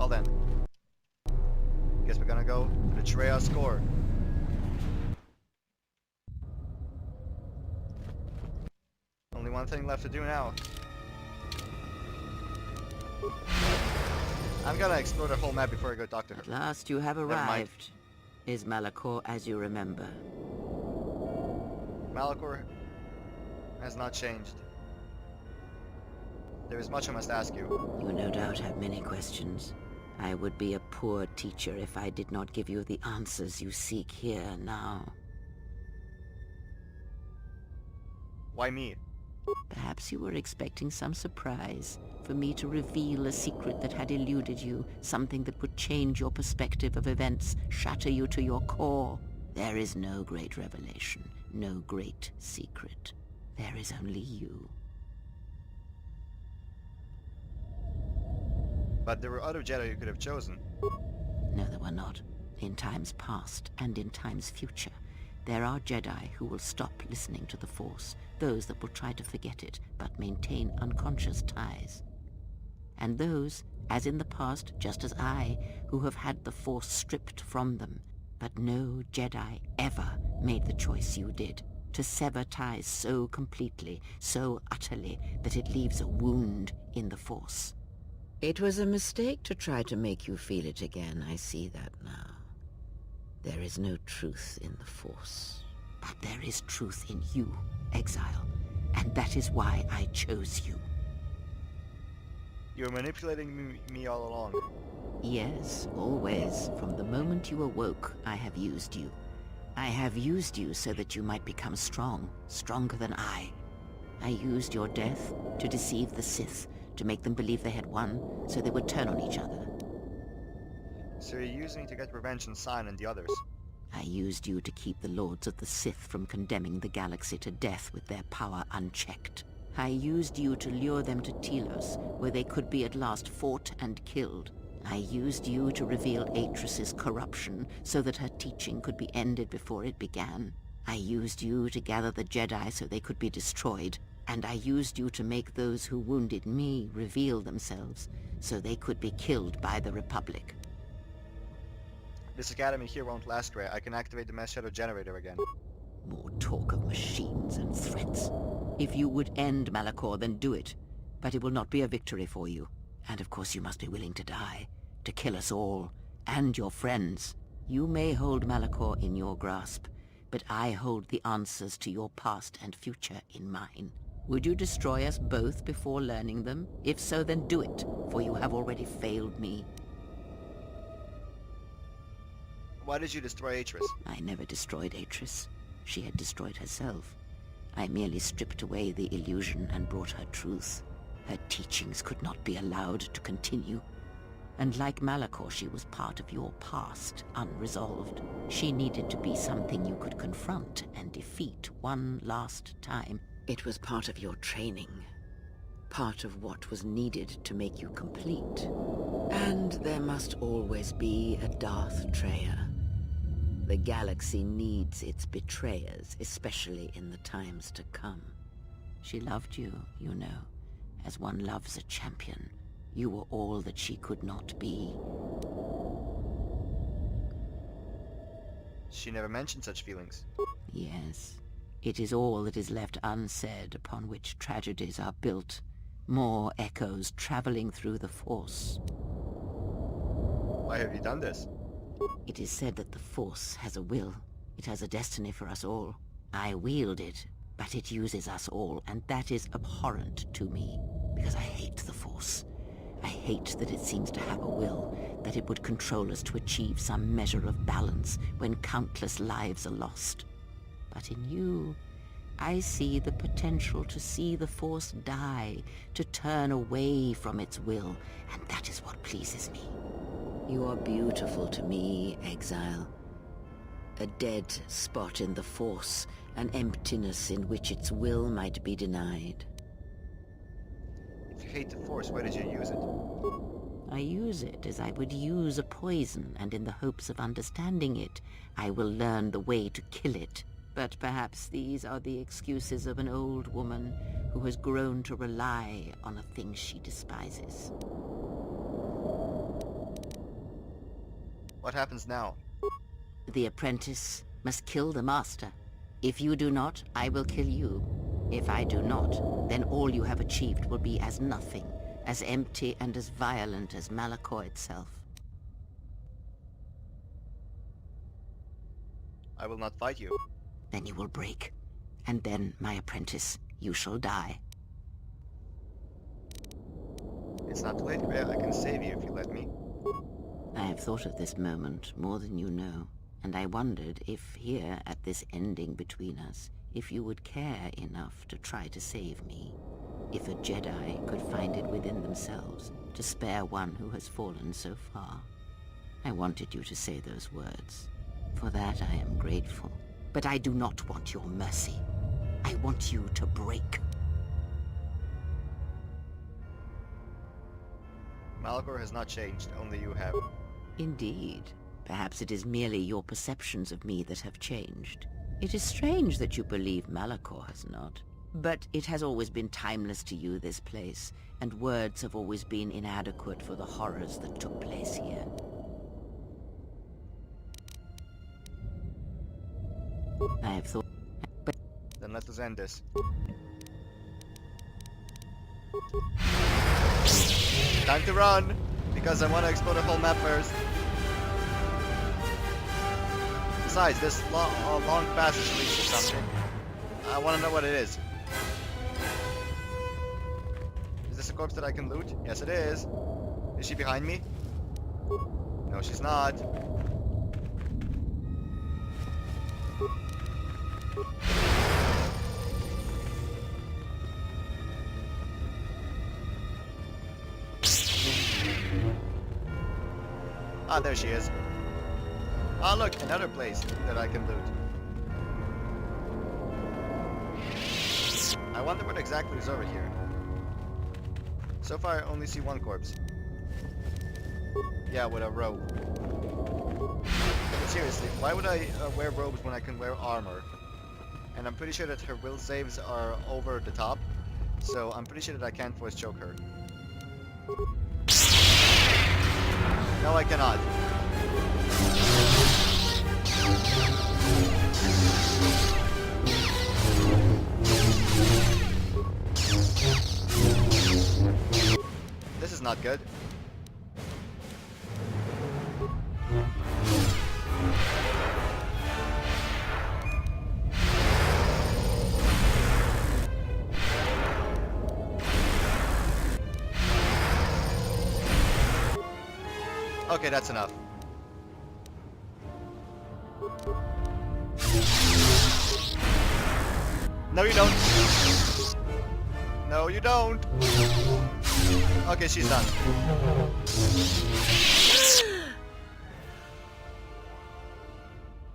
Well then. Guess we're gonna go to the Treyarch score. Only one thing left to do now. I'm gonna explore the whole map before I go talk to her. At last you have Never mind. arrived. Is Malachor as you remember? Malachor has not changed. There is much I must ask you. You no doubt have many questions. I would be a poor teacher if I did not give you the answers you seek here now. Why me? Perhaps you were expecting some surprise, for me to reveal a secret that had eluded you, something that would change your perspective of events, shatter you to your core. There is no great revelation, no great secret. There is only you. But there were other Jedi you could have chosen. No, there were not. In times past and in times future, there are Jedi who will stop listening to the Force, those that will try to forget it, but maintain unconscious ties. And those, as in the past, just as I, who have had the Force stripped from them. But no Jedi ever made the choice you did, to sever ties so completely, so utterly, that it leaves a wound in the Force. It was a mistake to try to make you feel it again, I see that now. There is no truth in the Force. But there is truth in you, Exile. And that is why I chose you. You were manipulating me all along. Yes, always. From the moment you awoke, I have used you. I have used you so that you might become strong, stronger than I. I used your death to deceive the Sith, to make them believe they had won, so they would turn on each other. So you're using me to get revenge on Sion and the others. I used you to keep the Lords of the Sith from condemning the galaxy to death with their power unchecked. I used you to lure them to Telos, where they could be at last fought and killed. I used you to reveal Atris's corruption, so that her teaching could be ended before it began. I used you to gather the Jedi so they could be destroyed. And I used you to make those who wounded me reveal themselves, so they could be killed by the Republic. This academy here won't last, Rey. I can activate the Mass Shadow Generator again. More talk of machines and threats. If you would end Malachor, then do it. But it will not be a victory for you. And of course you must be willing to die, to kill us all, and your friends. You may hold Malachor in your grasp, but I hold the answers to your past and future in mine. Would you destroy us both before learning them? If so, then do it, for you have already failed me. Why did you destroy Atris? I never destroyed Atris. She had destroyed herself. I merely stripped away the illusion and brought her truth. Her teachings could not be allowed to continue. And like Malachor, she was part of your past, unresolved. She needed to be something you could confront and defeat one last time. It was part of your training. Part of what was needed to make you complete. And there must always be a Darth Traya. The galaxy needs its betrayers, especially in the times to come. She loved you, you know, as one loves a champion. You were all that she could not be. She never mentioned such feelings. Yes. It is all that is left unsaid upon which tragedies are built. More echoes traveling through the Force. Why have you done this? It is said that the Force has a will. It has a destiny for us all. I wield it, but it uses us all, and that is abhorrent to me, because I hate the Force. I hate that it seems to have a will, that it would control us to achieve some measure of balance when countless lives are lost. But in you, I see the potential to see the Force die, to turn away from its will, and that is what pleases me. You are beautiful to me, Exile. A dead spot in the Force, an emptiness in which its will might be denied. If you hate the Force, why did you use it? I use it as I would use a poison, and in the hopes of understanding it, I will learn the way to kill it. But perhaps these are the excuses of an old woman who has grown to rely on a thing she despises. What happens now? The apprentice must kill the master. If you do not, I will kill you. If I do not, then all you have achieved will be as nothing, as empty and as violent as Malachor itself. I will not fight you. Then you will break. And then, my apprentice, you shall die. It's not too late, Rhea. I can save you if you let me. I have thought of this moment more than you know, and I wondered if here, at this ending between us, if you would care enough to try to save me. If a Jedi could find it within themselves to spare one who has fallen so far. I wanted you to say those words. For that I am grateful. But I do not want your mercy. I want you to break. Malachor has not changed, only you have. Indeed. Perhaps it is merely your perceptions of me that have changed. It is strange that you believe Malachor has not. But it has always been timeless to you, this place, and words have always been inadequate for the horrors that took place here. I have thought... Then let us end this. Time to run! Because I want to explore the whole map first. Besides, this long passage leads to something. I want to know what it is. Is this a corpse that I can loot? Yes, it is. Is she behind me? No, she's not. Ah, there she is. Ah, look, another place that I can loot. I wonder what exactly is over here. So far, I only see one corpse. Yeah, with a robe. But seriously, why would I wear robes when I can wear armor? And I'm pretty sure that her will saves are over the top, so I'm pretty sure that I can't force choke her. No, I cannot. This is not good. Okay, that's enough. No, you don't. No, you don't. Okay, she's done.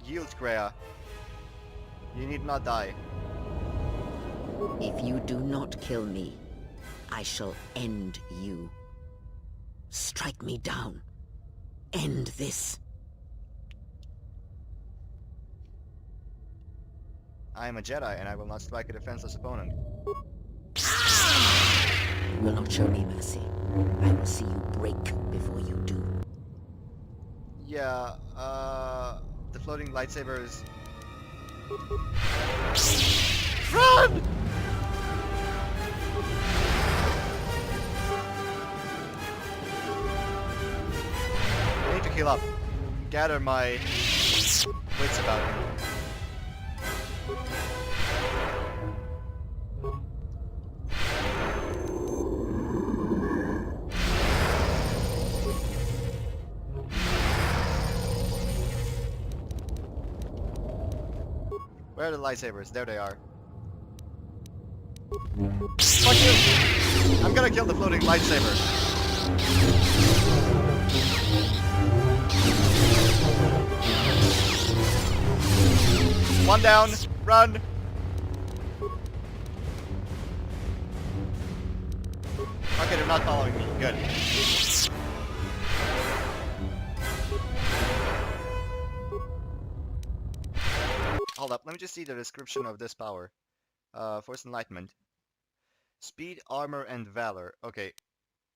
Yield, Kreia. You need not die. If you do not kill me, I shall end you. Strike me down. End this. I am a Jedi, and I will not strike a defenseless opponent. You will not show me mercy. I will see you break before you do. Yeah, the floating lightsabers. Run! I need to heal up. Gather my wits about me. Where are the lightsabers? There they are. Fuck you! I'm gonna kill the floating lightsaber. One down. Run. Okay, they're not following me. Good. Hold up, let me just see the description of this power. Force Enlightenment. Speed, armor, and valor. Okay,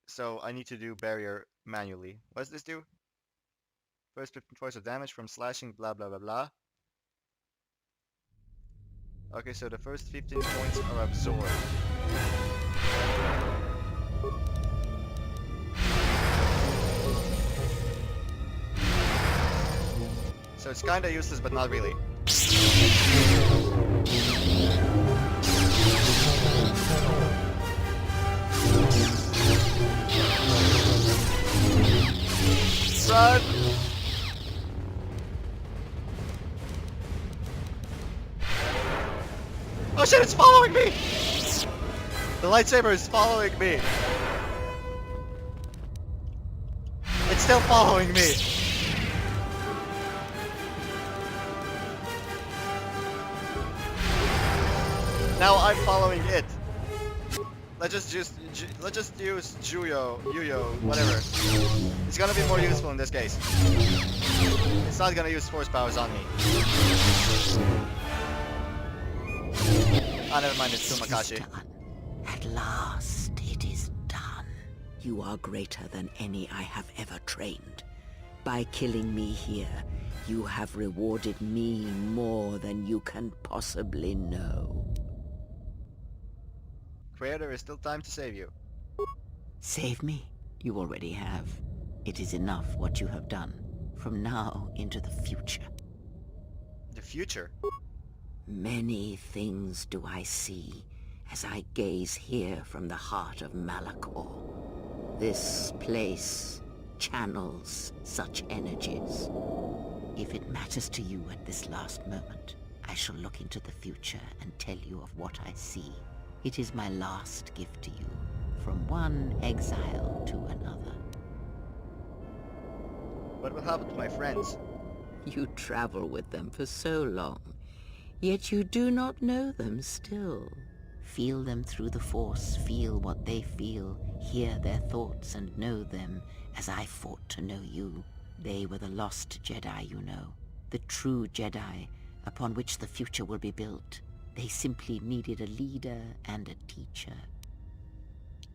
so I need to do barrier manually. What does this do? First 15 points of damage from slashing, blah blah blah blah. Okay, so the first 15 points are absorbed. So it's kinda useless, but not really. Run! Oh shit, it's following me! The lightsaber is following me! It's still following me! Now I'm following it. Let's just use Yuyo, whatever. It's gonna be more useful in this case. It's not gonna use force powers on me. Ah, never mind, it's Tsumakashi. Done. At last, it is done. You are greater than any I have ever trained. By killing me here, you have rewarded me more than you can possibly know. Queer, there is still time to save you. Save me? You already have. It is enough what you have done. From now into the future. The future? Many things do I see as I gaze here from the heart of Malachor. This place channels such energies. If it matters to you at this last moment, I shall look into the future and tell you of what I see. It is my last gift to you, from one exile to another. What will happen to my friends? You travel with them for so long, yet you do not know them still. Feel them through the Force, feel what they feel, hear their thoughts and know them as I fought to know you. They were the lost Jedi, you know, the true Jedi upon which the future will be built. They simply needed a leader and a teacher.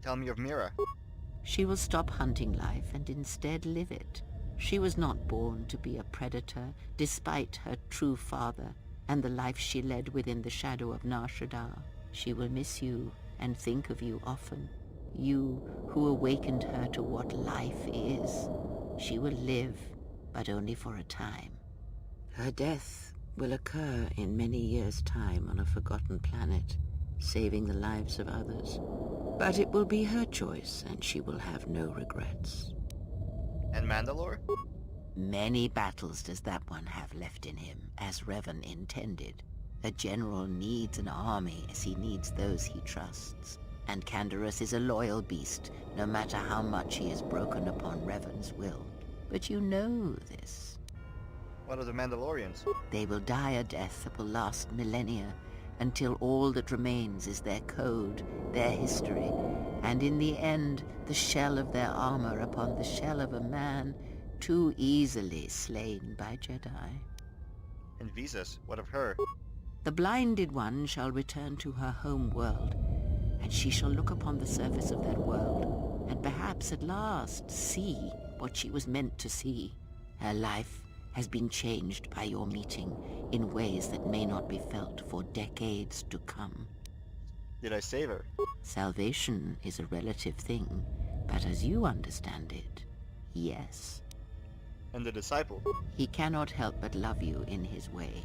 Tell me of Mira. She will stop hunting life and instead live it. She was not born to be a predator, despite her true father and the life she led within the shadow of Nar Shaddaa. She will miss you and think of you often. You who awakened her to what life is. She will live, but only for a time. Her death will occur in many years' time on a forgotten planet, saving the lives of others. But it will be her choice, and she will have no regrets. And Mandalore? Many battles does that one have left in him, as Revan intended. A general needs an army as he needs those he trusts. And Canderous is a loyal beast, no matter how much he is broken upon Revan's will. But you know this. What of the Mandalorians? They will die a death that will last millennia, until all that remains is their code, their history, and in the end, the shell of their armor upon the shell of a man too easily slain by Jedi. And Visas, what of her? The blinded one shall return to her home world, and she shall look upon the surface of that world, and perhaps at last see what she was meant to see. Her life has been changed by your meeting in ways that may not be felt for decades to come. Did I save her? Salvation is a relative thing, but as you understand it, yes. And the disciple? He cannot help but love you in his way.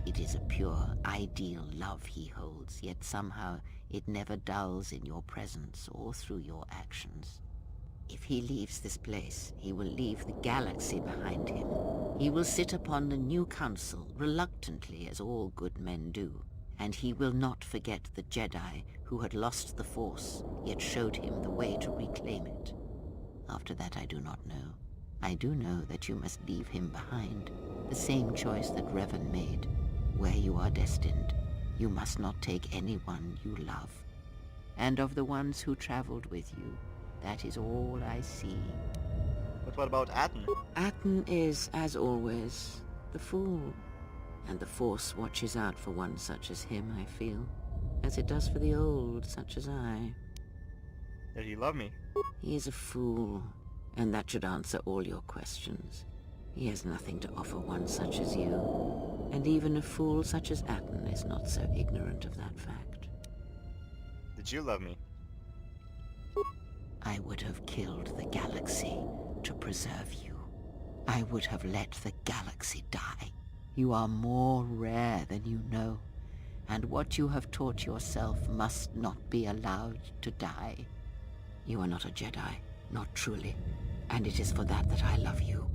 It is a pure, ideal love he holds, yet somehow it never dulls in your presence or through your actions. If he leaves this place, he will leave the galaxy behind him. He will sit upon the new council, reluctantly as all good men do. And he will not forget the Jedi who had lost the Force, yet showed him the way to reclaim it. After that I do not know. I do know that you must leave him behind. The same choice that Revan made. Where you are destined, you must not take anyone you love. And of the ones who traveled with you, that is all I see. But what about Atton? Atton is, as always, the fool. And the Force watches out for one such as him, I feel. As it does for the old, such as I. Did he love me? He is a fool, and that should answer all your questions. He has nothing to offer one such as you, and even a fool such as Atten is not so ignorant of that fact. Did you love me? I would have killed the galaxy to preserve you. I would have let the galaxy die. You are more rare than you know, and what you have taught yourself must not be allowed to die. You are not a Jedi, not truly, and it is for that that I love you.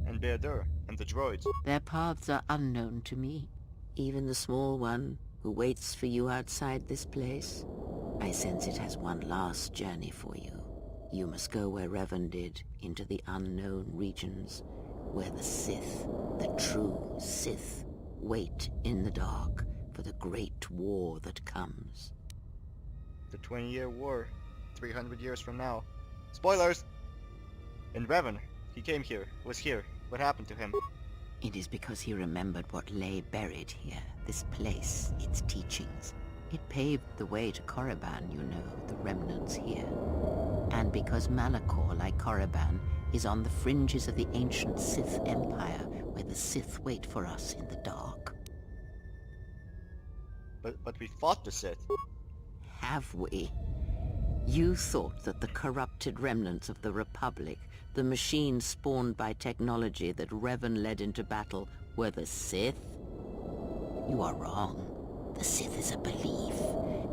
And Beadur, and the droids. Their paths are unknown to me. Even the small one who waits for you outside this place. I sense it has one last journey for you. You must go where Revan did, into the unknown regions, where the Sith, the true Sith, wait in the dark for the great war that comes. The 20-year war, 300 years from now. Spoilers! And Revan, he came here, was here. What happened to him? It is because he remembered what lay buried here, this place, its teachings. It paved the way to Korriban, you know, the remnants here. And because Malachor, like Korriban, is on the fringes of the ancient Sith Empire, where the Sith wait for us in the dark. But we fought the Sith. Have we? You thought that the corrupted remnants of the Republic, the machines spawned by technology that Revan led into battle, were the Sith? You are wrong. The Sith is a belief,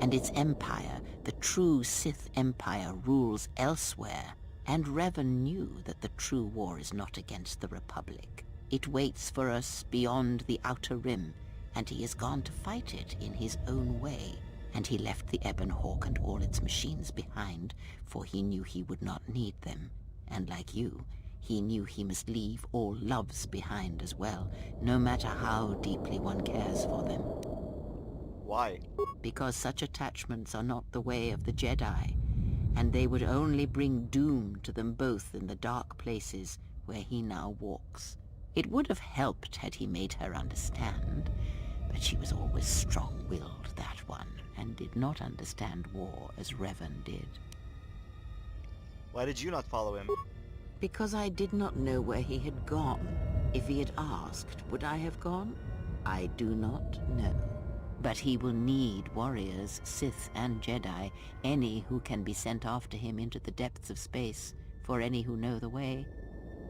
and its empire, the true Sith Empire, rules elsewhere. And Revan knew that the true war is not against the Republic. It waits for us beyond the Outer Rim, and he has gone to fight it in his own way. And he left the Ebon Hawk and all its machines behind, for he knew he would not need them. And like you, he knew he must leave all loves behind as well, no matter how deeply one cares for them. Why? Because such attachments are not the way of the Jedi, and they would only bring doom to them both in the dark places where he now walks. It would have helped had he made her understand, but she was always strong-willed, that one, and did not understand war as Revan did. Why did you not follow him? Because I did not know where he had gone. If he had asked, would I have gone? I do not know. But he will need warriors, Sith and Jedi, any who can be sent after him into the depths of space, for any who know the way.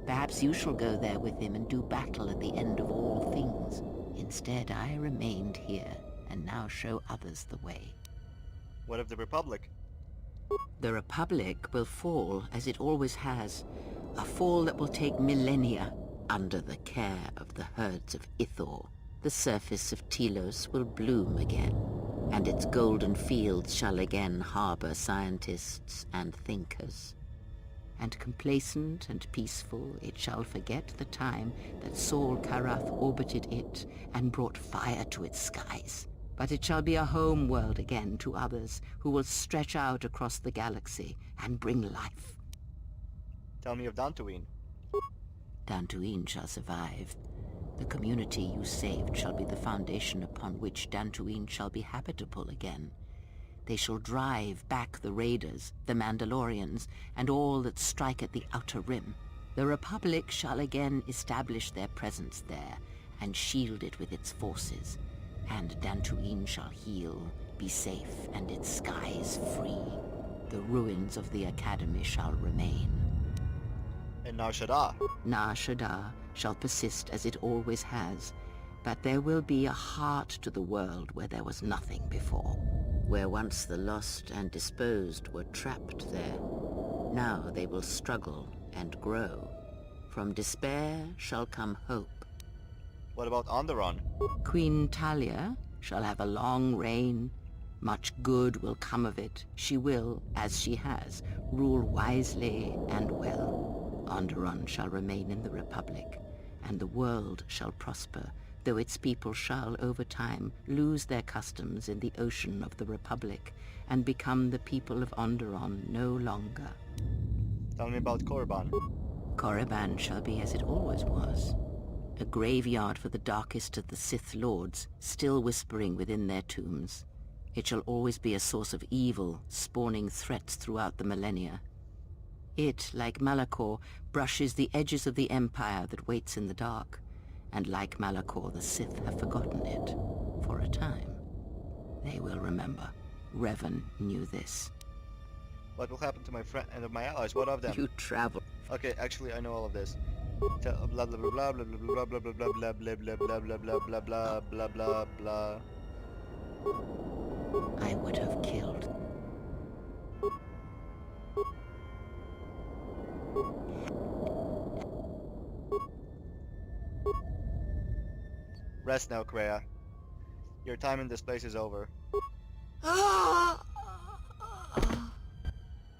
Perhaps you shall go there with him and do battle at the end of all things. Instead, I remained here, and now show others the way. What of the Republic? The Republic will fall, as it always has. A fall that will take millennia, under the care of the herds of Ithor. The surface of Telos will bloom again, and its golden fields shall again harbor scientists and thinkers. And complacent and peaceful, it shall forget the time that Saul Karath orbited it and brought fire to its skies. But it shall be a home world again to others who will stretch out across the galaxy and bring life. Tell me of Dantooine. Dantooine shall survive. The community you saved shall be the foundation upon which Dantooine shall be habitable again. They shall drive back the Raiders, the Mandalorians, and all that strike at the Outer Rim. The Republic shall again establish their presence there, and shield it with its forces. And Dantooine shall heal, be safe, and its skies free. The ruins of the Academy shall remain. And Nar Shaddaa. Nar Shaddaa shall persist as it always has, but there will be a heart to the world where there was nothing before. Where once the lost and disposed were trapped there, now they will struggle and grow. From despair shall come hope. What about Onderon? Queen Talia shall have a long reign. Much good will come of it. She will, as she has, rule wisely and well. Onderon shall remain in the Republic, and the world shall prosper, though its people shall, over time, lose their customs in the ocean of the Republic, and become the people of Onderon no longer. Tell me about Korriban. Korriban shall be as it always was. A graveyard for the darkest of the Sith Lords, still whispering within their tombs. It shall always be a source of evil, spawning threats throughout the millennia. It, like Malachor, brushes the edges of the Empire that waits in the dark. And like Malachor, the Sith have forgotten it. For a time. They will remember. Revan knew this. What will happen to my friend and my allies? What of them? You travel. Okay, actually, I know all of this. Blah blah blah blah blah blah blah blah blah blah blah blah blah blah blah blah blah blah blah. I would have killed. Rest now, Kreia. Your time in this place is over.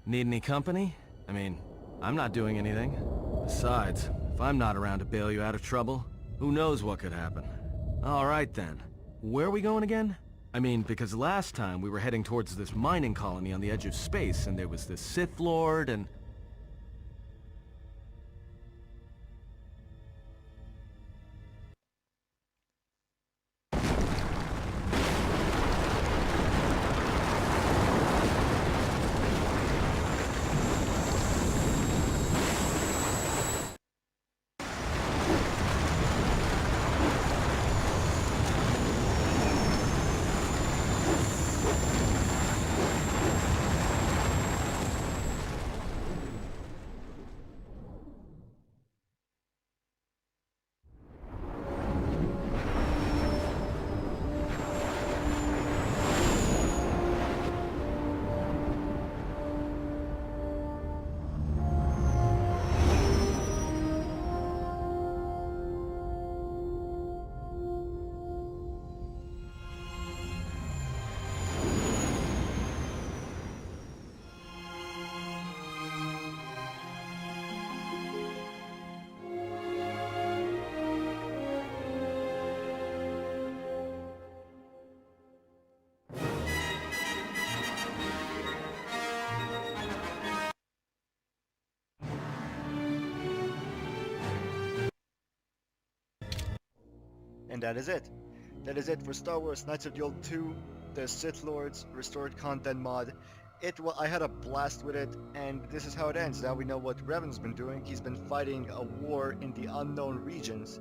Need any company? I mean, I'm not doing anything. Besides, if I'm not around to bail you out of trouble, who knows what could happen. Alright then. Where are we going again? I mean, because last time we were heading towards this mining colony on the edge of space, and there was this Sith Lord, and... And that is it. That is it for Star Wars Knights of the Old 2, the Sith Lords Restored Content mod. I had a blast with it, and this is how it ends. Now we know what Revan's been doing. He's been fighting a war in the unknown regions.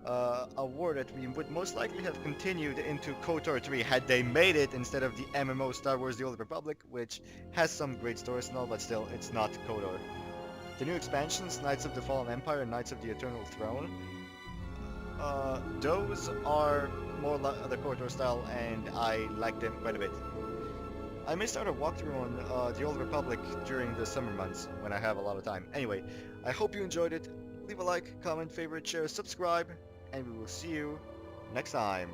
A war that we would most likely have continued into KOTOR 3 had they made it instead of the MMO Star Wars The Old Republic, which has some great stories and all, but still, it's not KOTOR. The new expansions, Knights of the Fallen Empire and Knights of the Eternal Throne, those are more like the KOTOR style, and I like them quite a bit. I may start a walkthrough on the Old Republic during the summer months when I have a lot of time. Anyway, I hope you enjoyed it. Leave a like, comment, favorite, share, subscribe, and we will see you next time.